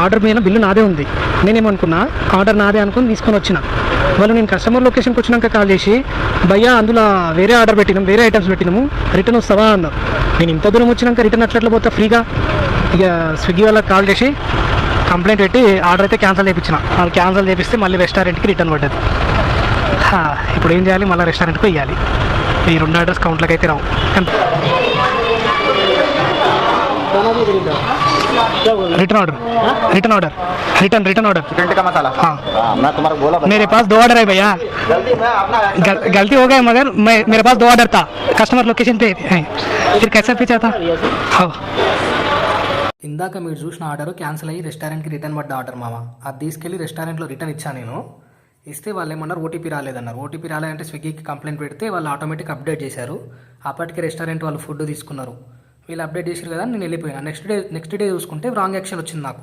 Order మీద bill నాదే ఉంది. నేనేమనుకున్నా ఆర్డర్ నాదే అనుకుని తీసుకొని వచ్చిన. వాళ్ళు నేను కస్టమర్ లొకేషన్కి వచ్చినాక కాల్ చేసి భయ్యా అందులో వేరే ఆర్డర్ పెట్టినాం, వేరే ఐటమ్స్ పెట్టినాము, రిటర్న్ వస్తావా అన్నారు. నేను ఇంత దూరం వచ్చినాక రిటర్న్ అట్లా పోతా ఫ్రీగా. ఇక స్విగ్గీ వాళ్ళకి కాల్ చేసి కంప్లైంట్ పెట్టి ఆర్డర్ అయితే క్యాన్సిల్ చేయించిన. వాళ్ళు క్యాన్సిల్ చేపిస్తే మళ్ళీ రెస్టారెంట్కి రిటర్న్ పడ్డది. ఇప్పుడు ఏం చేయాలి, మళ్ళీ రెస్టారెంట్కి వెయ్యాలి. ఈ 2 ఆర్డర్స్ కౌంట్లోకి అయితే రావు. Return order return order chicken का मसाला। हाँ मैं तुम्हारे बोला मेरे पास 2 ऑर्डर है भैया। गलती हो गई मगर मेरे पास 2 ऑर्डर था, कस्टमर लोकेशन पे है, फिर कैसे पीछा था। हाँ ఇందాక మీరు చూసిన ఆర్డర్ క్యాన్సిల్ అయ్యి రెస్టారెంట్కి రిటర్న్ పడ్డ ఆర్డర్ మామ. అది తీసుకెళ్ళి రెస్టారెంట్లో రిటర్న్ ఇచ్చాను నేను. ఇస్తే వాళ్ళు ఏమన్నారు ఓటీపీ రాలేదన్నారు. ఓటీపీ రాలేదంటే స్విగ్గీకి కంప్లైంట్ పెడితే వాళ్ళు ఆటోమేటిక్ అప్డేట్ చేశారు. అప్పటికి రెస్టారెంట్ వాళ్ళు ఫుడ్ తీసుకున్నారు. వీళ్ళు అప్డేట్ చేశారు కదా, నేను వెళ్ళిపోయాను. నెక్స్ట్ డే చూసుకుంటే రాంగ్ యాక్షన్ వచ్చింది నాకు.